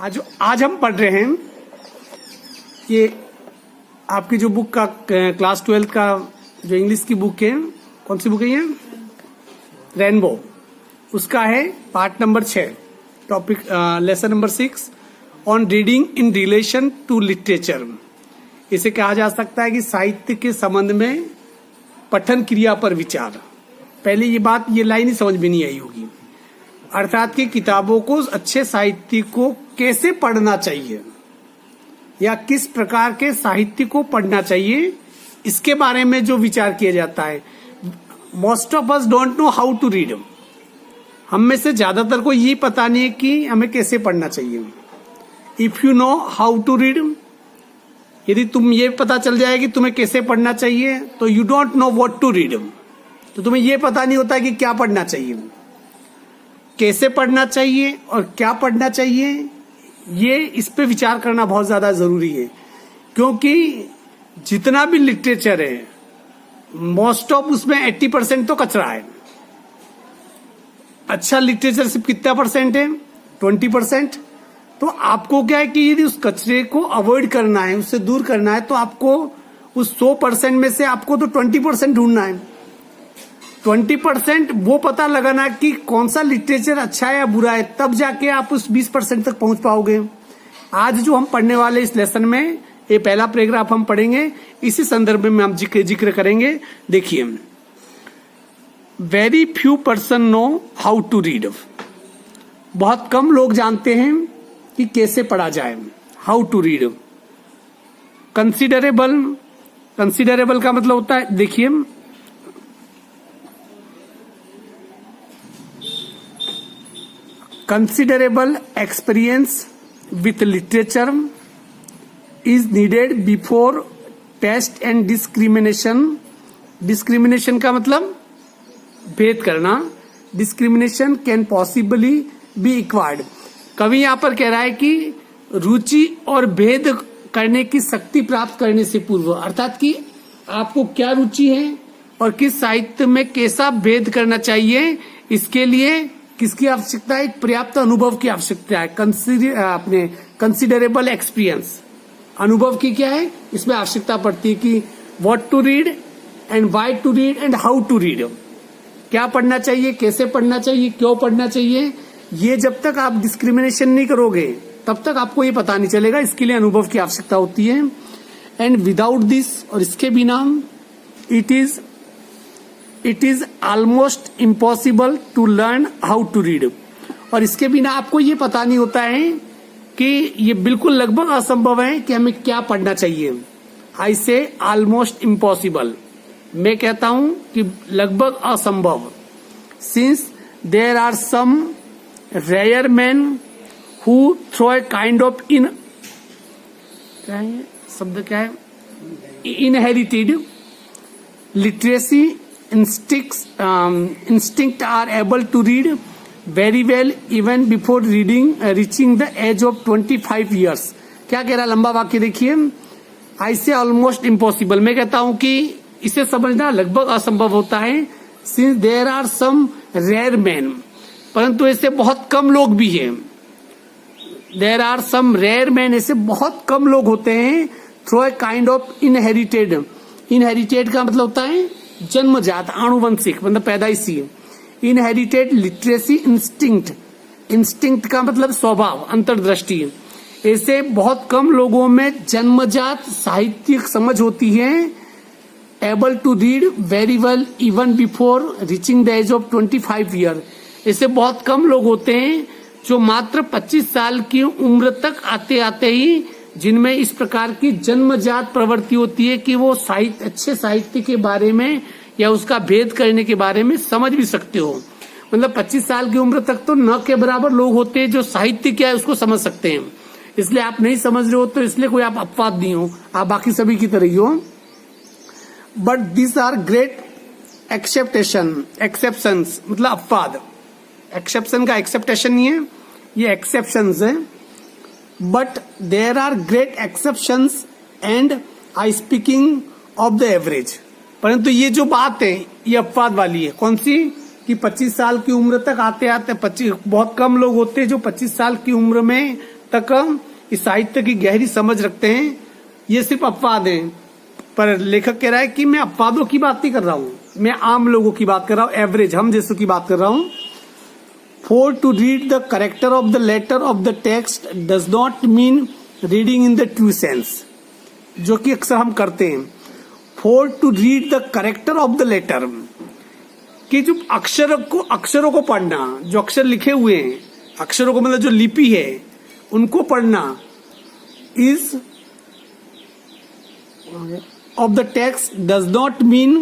आज हम पढ़ रहे हैं कि आपकी जो बुक का क्लास 12 का जो इंग्लिश की बुक है, कौन सी बुक है ये? रेनबो। उसका है part number 6, topic lesson number 6 on reading in relation to literature. इसे कहा जा सकता है कि साहित्य के संबंध में पठन क्रिया पर विचार। पहले ये लाइन ही समझ में नहीं आई होगी, अर्थात कि किताबों को, अच्छे साहित्य को कैसे पढ़ना चाहिए या किस प्रकार के साहित्य को पढ़ना चाहिए, इसके बारे में जो विचार किया जाता है। Most of us don't know how to read. हम में से ज्यादातर को ये पता नहीं है कि हमें कैसे पढ़ना चाहिए। If you know how to read, यदि तुम ये पता चल जाए कि तुम्हें कैसे पढ़ना चाहिए, तो you don't know what to read. तो तुम्हें ये पता नहीं होता कि क्या पढ़ना चाहिए, कैसे पढ़ना चाहिए और क्या पढ़ना चाहिए। ये इस पे विचार करना बहुत ज्यादा जरूरी है, क्योंकि जितना भी लिटरेचर है, मोस्ट ऑफ उसमें 80% तो कचरा है। अच्छा लिटरेचर सिर्फ कितना परसेंट है? 20%। तो आपको क्या है कि यदि उस कचरे को अवॉइड करना है, उससे दूर करना है, तो आपको उस 100% में से आपको तो 20% ढूंढना है। 20% वो पता लगाना कि कौन सा लिटरेचर अच्छा है या बुरा है, तब जाके आप उस 20% तक पहुंच पाओगे। आज जो हम पढ़ने वाले इस लेसन में, ये पहला पैराग्राफ हम पढ़ेंगे, इसी संदर्भ में हम जिक्र करेंगे। देखिए, very few person know how to read. बहुत कम लोग जानते हैं कि कैसे पढ़ा जाए, हाउ टू रीड। कंसिडरेबल का मतलब होता है, देखिए, considerable experience with literature is needed before test and discrimination। discrimination का मतलब भेद करना। discrimination can possibly be acquired। कवि यहाँ पर कह रहा है कि रुचि और भेद करने की शक्ति प्राप्त करने से पूर्व, अर्थात कि आपको क्या रुचि है और किस साहित्य में कैसा भेद करना चाहिए, इसके लिए किसकी आवश्यकता है? एक पर्याप्त अनुभव की आवश्यकता है। कंसिडरेबल एक्सपीरियंस, अनुभव की क्या है इसमें आवश्यकता पड़ती है कि what to read and why to read and how to read. क्या पढ़ना चाहिए, कैसे पढ़ना चाहिए, क्यों पढ़ना चाहिए। ये जब तक आप डिस्क्रिमिनेशन नहीं करोगे तब तक आपको ये पता नहीं चलेगा। इसके लिए अनुभव की आवश्यकता होती है। एंड विदाउट दिस, और इसके बिना, it is almost impossible to learn how to read. और इसके बिना आपको ये पता नहीं होता है कि ये बिल्कुल लगभग असंभव है कि हमें क्या पढ़ना चाहिए। आई से ऑलमोस्ट इम्पॉसिबल, मैं कहता हूं कि लगभग असंभव। Since there are some rare man who through a kind of शब्द क्या है, inherited literacy instinct are able to read very well even before reaching the age of 25 years। क्या कह रहा है लंबा वाक्य देखिए। I say almost impossible, मैं कहता हूं कि इसे समझना लगभग असंभव होता है। Since there are some rare men, परंतु ऐसे बहुत कम लोग भी हैं। There are some rare men, ऐसे बहुत कम लोग होते हैं। Through a kind of inherited का मतलब होता है जन्मजात, आनुवंशिक, मतलब पैदाइशी। इनहेरिटेड लिटरेसी इंस्टिंक्ट का मतलब स्वभाव, अंतर्दृष्टि। ऐसे बहुत कम लोगों में जन्मजात साहित्यिक समझ होती है। Able to read very well even before reaching the age of 25 year. ऐसे बहुत कम लोग होते हैं जो मात्र 25 साल की उम्र तक आते आते ही, जिनमें इस प्रकार की जन्मजात प्रवृत्ति होती है कि वो अच्छे साहित्य के बारे में या उसका भेद करने के बारे में समझ भी सकते हो। मतलब 25 साल की उम्र तक तो न के बराबर लोग होते हैं जो साहित्य क्या है उसको समझ सकते हैं। इसलिए आप नहीं समझ रहे हो तो इसलिए कोई आप अपवाद नहीं हो, आप बाकी सभी की तरह ही हो। But this are great exceptions, मतलब अपवाद। एक्सेप्शन का एक्सेप्टेशन नहीं है, ये एक्सेप्शंस है। But there are great exceptions and I speaking of the average। परंतु ये जो बात है ये अपवाद वाली है। कौन सी? कि 25 साल की उम्र तक आते आते बहुत कम लोग होते हैं जो 25 साल की उम्र में तक इस साहित्य की गहरी समझ रखते हैं। ये सिर्फ अपवाद हैं, पर लेखक कह रहा है कि मैं अपवादों की बात नहीं कर रहा हूं, मैं आम लोगों की बात कर रहा हूं, एवरेज हम जैसों की बात कर रहा हूं। For to read the character of the letter of the text does not mean reading in the true sense, जो कि अक्सर हम करते हैं। For to read the character of the letter, कि जो अक्षरों को पढ़ना, जो अक्षर लिखे हुए हैं, अक्षरों को मतलब जो लिपि है उनको पढ़ना, is of the text does not mean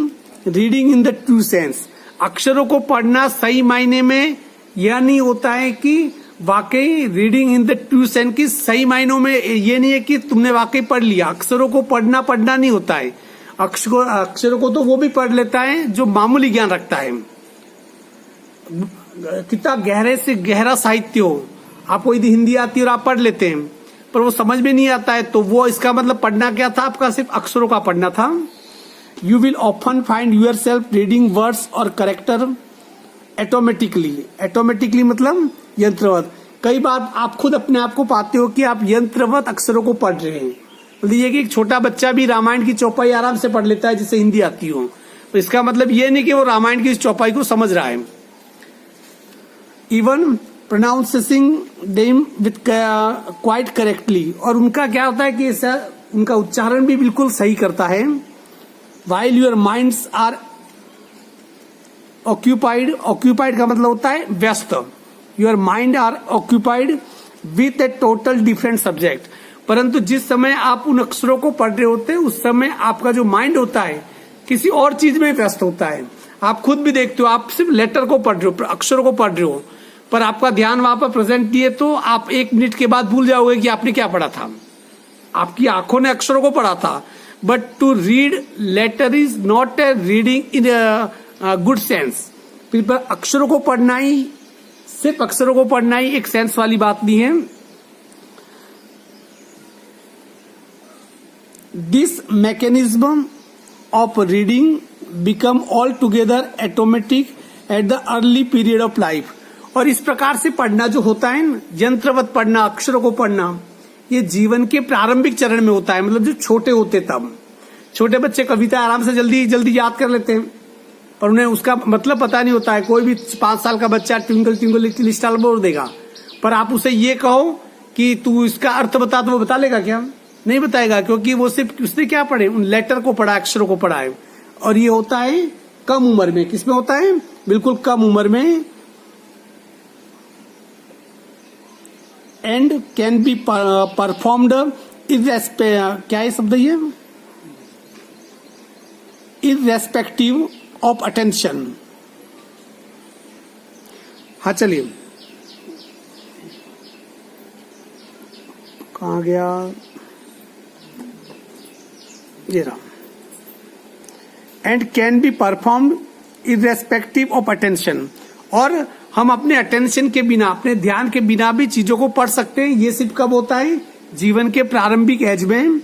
reading in the true sense। अक्षरों को पढ़ना सही मायने में यह नहीं होता है कि वाकई reading in the true sense की सही मायनों में ये नहीं है कि तुमने वाकई पढ़ लिया। अक्षरों को पढ़ना नहीं होता है। अक्षरों को तो वो भी पढ़ लेता है जो मामूली ज्ञान रखता है। कितना गहरे से गहरा साहित्य हो, आपको यदि हिंदी आती है और आप पढ़ लेते हैं पर वो समझ में नहीं आता है, तो वो इसका मतलब पढ़ना क्या था, आपका सिर्फ अक्षरों का पढ़ना था। You will often find yourself reading words और करेक्टर ऑटोमेटिकली मतलब यंत्रवत। कई बार आप खुद अपने आप को पाते हो कि आप यंत्रवत अक्षरों को पढ़ रहे हैं। मतलब ये कि एक छोटा बच्चा भी रामायण की चौपाई आराम से पढ़ लेता है जिसे हिंदी आती हो, तो इसका मतलब ये नहीं कि वो रामायण की इस चौपाई को समझ रहा है। Even pronouncing them with quite correctly, और उनका क्या होता है कि उनका उच्चारण भी बिल्कुल सही करता है। While your minds are occupied का मतलब होता है व्यस्त। Your mind are occupied with a total different subject. परंतु जिस समय आप उन अक्षरों को पढ़ रहे होते हैं उस समय आपका जो माइंड होता है किसी और चीज में व्यस्त होता है। आप खुद भी देखते हो, आप सिर्फ लेटर को पढ़ रहे हो, अक्षरों को पढ़ रहे हो, पर आपका ध्यान वहां पर प्रेजेंट नहीं है, तो आप 1 मिनट के बाद भूल जाओगे कि आपने क्या पढ़ा था। आपकी आंखों ने अक्षरों को पढ़ा था, but to read letter is not a reading in good sense. पर अक्षरों को पढ़ना ही, सिर्फ अक्षरों को पढ़ना ही एक सेंस वाली बात नहीं है। This mechanism of reading become all together automatic at the early period of life. और इस प्रकार से पढ़ना जो होता है, यंत्रवत पढ़ना, अक्षरों को पढ़ना, ये जीवन के प्रारंभिक चरण में होता है। मतलब जो छोटे होते तब, छोटे बच्चे कविता आराम से जल्दी याद कर लेते हैं, पर उन्हें उसका मतलब पता नहीं होता है। कोई भी 5 साल का बच्चा ट्विंकल ट्विंकल लिटिल स्टार बोल देगा, पर आप उसे ये कहो कि तू इसका अर्थ बता, तो वो बता लेगा क्या? नहीं बताएगा, क्योंकि वो सिर्फ उसने क्या पढ़े, उन लेटर को पढ़ा, अक्षरों को पढ़ा है। और ये होता है कम उम्र में। किसमें होता है? बिल्कुल कम उम्र में। एंड कैन बी परफॉर्म्ड क्या है शब्द ये, इररेस्पेक्टिव ऑफ अटेंशन। हाँ चलिए, कहाँ गया ये रहा। And can be performed irrespective of attention. और हम अपने अटेंशन के बिना, अपने ध्यान के बिना भी चीजों को पढ़ सकते हैं। ये सिर्फ कब होता है? जीवन के प्रारंभिक एज में।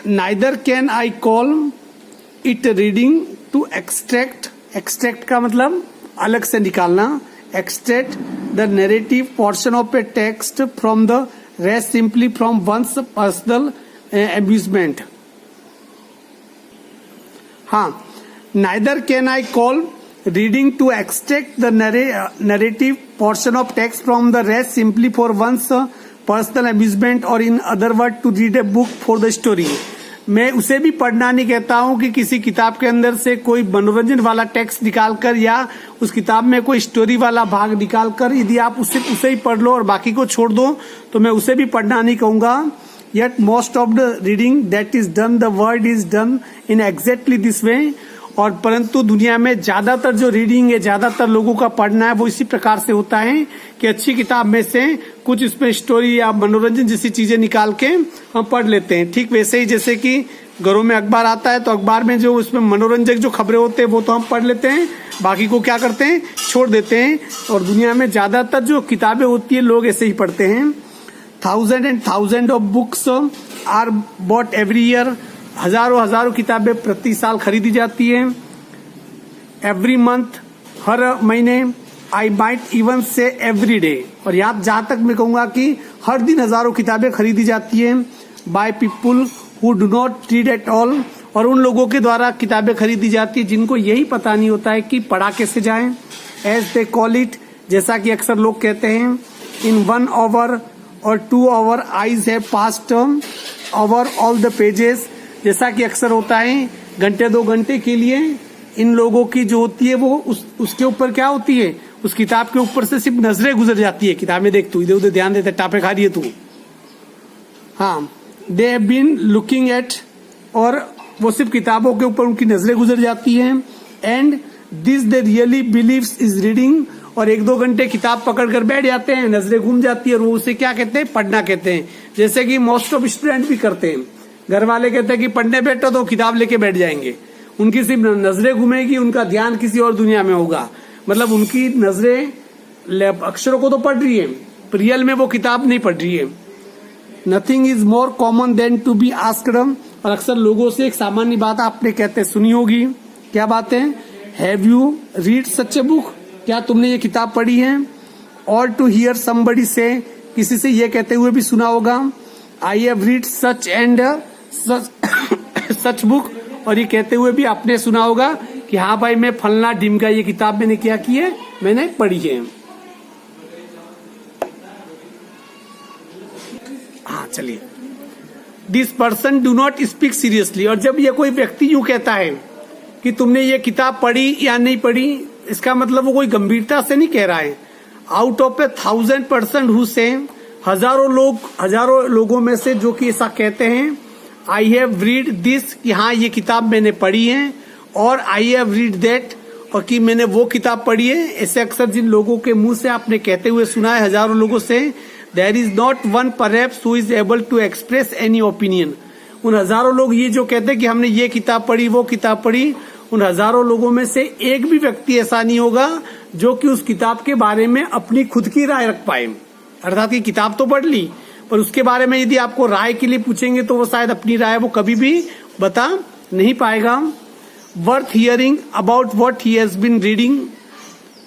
Neither can I call it reading to extract का मतलब अलग से निकालना, extract the narrative portion of a text from the rest simply from one's personal amusement. हाँ, neither can I call reading to extract the narrative portion of text from the rest simply for one's personal amusement, or in other words to read a book for the story। मैं उसे भी पढ़ना नहीं कहता हूं कि किसी किताब के अंदर से कोई मनोरंजन वाला टेक्स्ट निकालकर या उस किताब में कोई स्टोरी वाला भाग निकालकर यदि आप उसे ही पढ़ लो और बाकी को छोड़ दो, तो मैं उसे भी पढ़ना नहीं कहूंगा। Yet most of the reading that is done, the word is done in exactly this way। और परंतु दुनिया में ज्यादातर जो रीडिंग है, ज्यादातर लोगों का पढ़ना है, वो इसी प्रकार से होता है कि अच्छी किताब में से कुछ इसमें स्टोरी या मनोरंजन जैसी चीजें निकाल के हम पढ़ लेते हैं। ठीक वैसे ही जैसे कि घरों में अखबार आता है तो अखबार में जो उसमें मनोरंजक जो खबरें होते हैं वो तो हम पढ़ लेते हैं, बाकी को क्या करते हैं, छोड़ देते हैं। और दुनिया में ज्यादातर जो किताबें होती है लोग ऐसे ही पढ़ते हैं। Thousand of books are bought every year. हजारों किताबें प्रति साल खरीदी जाती हैं। एवरी मंथ, हर महीने। आई माइट इवन से एवरी डे, और यहाँ जहां तक मैं कहूंगा कि हर दिन हजारों किताबें खरीदी जाती हैं by people who do not read at all, और उन लोगों के द्वारा किताबें खरीदी जाती है जिनको यही पता नहीं होता है कि पढ़ा कैसे जाएं। एज दे कॉल इट, जैसा कि अक्सर लोग कहते हैं, इन 1 आवर और 2 hour eyes have passed over all the pages, जैसा कि अक्सर होता है घंटे 2 घंटे के लिए इन लोगों की जो होती है वो उसके ऊपर क्या होती है, उस किताब के ऊपर से सिर्फ नजरें गुजर जाती है। किताब में देख तू इधर उधर ध्यान देते टापे खा रही है तू। हाँ, they have been looking at, और वो सिर्फ किताबों के ऊपर उनकी नजरें गुजर जाती हैं। And this they really believes is reading, और 1-2 घंटे किताब पकड़ कर बैठ जाते हैं, नजरें घूम जाती है, और वो उसे क्या कहते हैं, पढ़ना कहते हैं। जैसे कि मोस्ट ऑफ स्टूडेंट भी करते हैं, घर वाले कहते हैं कि पढ़ने बैठो तो किताब लेके बैठ जाएंगे, उनकी सिर्फ नजरें घूमेगी, उनका ध्यान किसी और दुनिया में होगा। मतलब उनकी नजरें अक्षरों को तो पढ़ रही है, रियल में वो किताब नहीं पढ़ रही है। Nothing is more common than to be asked, और अक्सर लोगों से एक सामान्य बात आपने कहते सुनी होगी, क्या बात है, have you read such a book, क्या तुमने ये किताब पढ़ी है। और टू हियर समबडी से, किसी से ये कहते हुए भी सुना होगा, I have read such and such book, और ये कहते हुए भी आपने सुना होगा कि हाँ भाई मैं फलना ढिमका ये किताब मैंने क्या की है, मैंने पढ़ी है। हाँ चलिए, this person do not speak seriously, और जब ये कोई व्यक्ति यूं कहता है कि तुमने ये किताब पढ़ी या नहीं पढ़ी, इसका मतलब वो कोई गंभीरता से नहीं कह रहा है। आउट ऑफ 1000 पर्सन हु से, हजारों लोगों में से जो कि ऐसा कहते हैं, आई हैव रीड दिस, कि हाँ ये किताब मैंने पढ़ी है, और आई हैव रीड दैट, और कि मैंने वो किताब पढ़ी है। ऐसे अक्सर जिन लोगों के मुंह से आपने कहते हुए सुना है हजारों लोगों से, there is not one perhaps who is able to express any opinion. उन हजारों लोग ये जो कहते हैं कि हमने ये किताब पढ़ी वो किताब पढ़ी, उन हजारों लोगों में से एक भी व्यक्ति ऐसा नहीं होगा जो कि उस किताब के बारे में अपनी खुद की राय रख पाए। अर्थात की किताब तो पढ़ ली, पर उसके बारे में यदि आपको राय के लिए पूछेंगे तो वो शायद अपनी राय वो कभी भी बता नहीं पाएगा। Worth hearing about what he has been reading,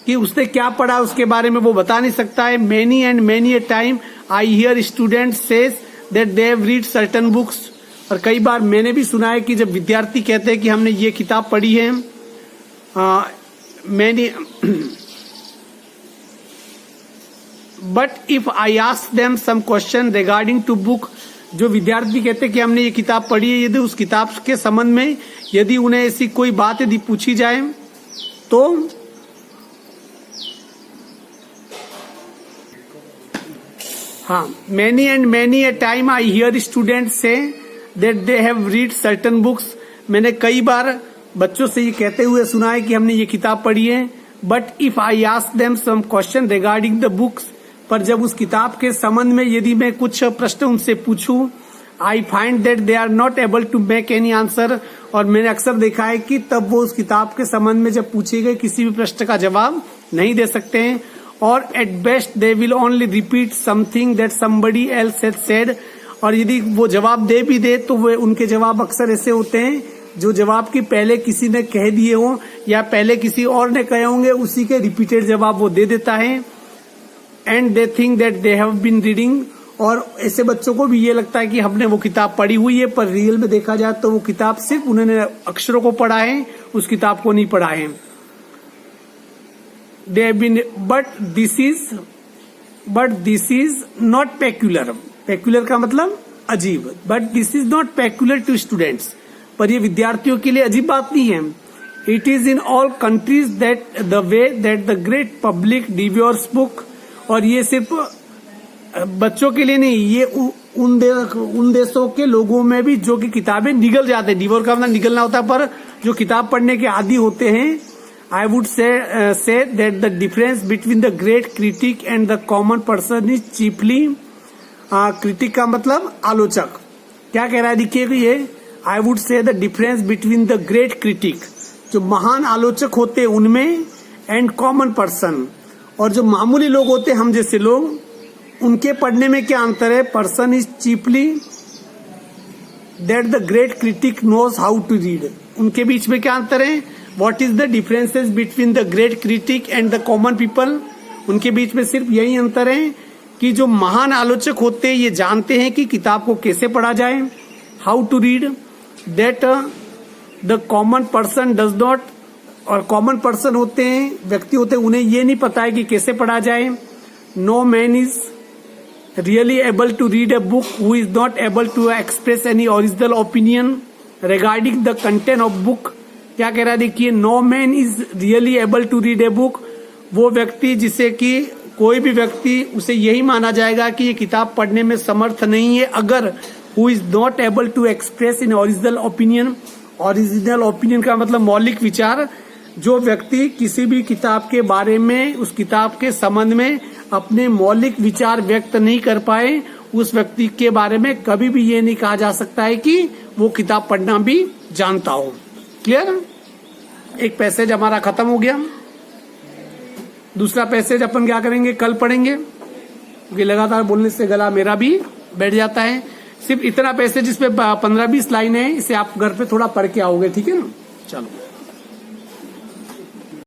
कि उसने क्या पढ़ा उसके बारे में वो बता नहीं सकता है। Many and many a time I hear student says that they have read certain books, और कई बार मैंने भी सुना है कि जब विद्यार्थी कहते हैं कि हमने ये किताब पढ़ी है, मैंने but if I ask them some question regarding to book, जो विद्यार्थी कहते हैं कि हमने ये किताब पढ़ी है, यदि उस किताब के संबंध में यदि उन्हें ऐसी कोई बात यदि पूछी जाए तो हाँ, many and many a time I hear student say that they have read certain books, मैंने कई बार बच्चों से ये कहते हुए सुना है कि हमने ये किताब पढ़ी है। But if I ask them some question regarding the books, पर जब उस किताब के संबंध में यदि मैं कुछ प्रश्न उनसे पूछूं, I find that they are not able to make any answer, और मैंने अक्सर देखा है कि तब वो उस किताब के संबंध में जब पूछे गए किसी भी प्रश्न का जवाब नहीं दे सकते हैं। और at best they will only repeat something that somebody else had said, और यदि वो जवाब दे भी दे तो वे उनके जवाब अक्सर ऐसे होते हैं जो जवाब की पहले किसी ने कह दिए हों या पहले किसी और ने कहे होंगे, उसी के रिपीटेड जवाब वो दे देता है। And they think that they have been reading, और ऐसे बच्चों को भी ये लगता है कि हमने वो किताब पढ़ी हुई है, पर रियल में देखा जाए तो वो किताब सिर्फ उन्होंने अक्षरों को पढ़ा है, उस किताब को नहीं पढ़ा है। They have been but this is not peculiar, peculiar का मतलब अजीब, but this is not peculiar to students, पर ये विद्यार्थियों के लिए अजीब बात नहीं है। It is in all countries that the way that the great public devours book, और ये सिर्फ बच्चों के लिए नहीं, ये उन देशों के लोगों में भी जो कि किताबें निगल जाते हैं, डिवोर का मतलब निगलना होता है, पर जो किताब पढ़ने के आदी होते हैं। I would say that the difference between the great critic and the common person is cheaply, critic का मतलब आलोचक, क्या कह रहा है देखिए ये, I would say the difference between the great critic, जो महान आलोचक होते हैं उनमें, एंड कॉमन पर्सन, और जो मामूली लोग होते हैं हम जैसे लोग, उनके पढ़ने में क्या अंतर है। Person is chiefly that the great critic knows how to read, उनके बीच में क्या अंतर है। What is the differences between the great critic and the common people? उनके बीच में सिर्फ यही अंतर है कि जो महान आलोचक होते हैं ये जानते हैं कि किताब को कैसे पढ़ा जाए, how to read, that the common person does not, और कॉमन पर्सन होते हैं, व्यक्ति होते हैं, उन्हें ये नहीं पता है कि कैसे पढ़ा जाए। No man is really able to read a book who is not able to express any original opinion regarding the content of book. क्या कह रहा है देखिए, no man is really able to read a book, वो व्यक्ति जिसे कि कोई भी व्यक्ति उसे यही माना जाएगा कि ये किताब पढ़ने में समर्थ नहीं है अगर who is not able to express in original opinion. Original opinion का मतलब मौलिक विचार। जो व्यक्ति किसी भी किताब के बारे में, उस किताब के संबंध में अपने मौलिक विचार व्यक्त नहीं कर पाए, उस व्यक्ति के बारे में कभी भी ये नहीं कहा जा सकता है कि वो किताब पढ़ना भी जानता हो। क्लियर? एक पैसेज हमारा खत्म हो गया। दूसरा पैसेज अपन क्या करेंगे, कल पढ़ेंगे, क्योंकि लगातार बोलने से गला मेरा भी बैठ जाता है। सिर्फ इतना पैसेज, इसमें 15-20 लाइन है, इसे आप घर पे थोड़ा पढ़ के आओगे, ठीक है ना? चलो।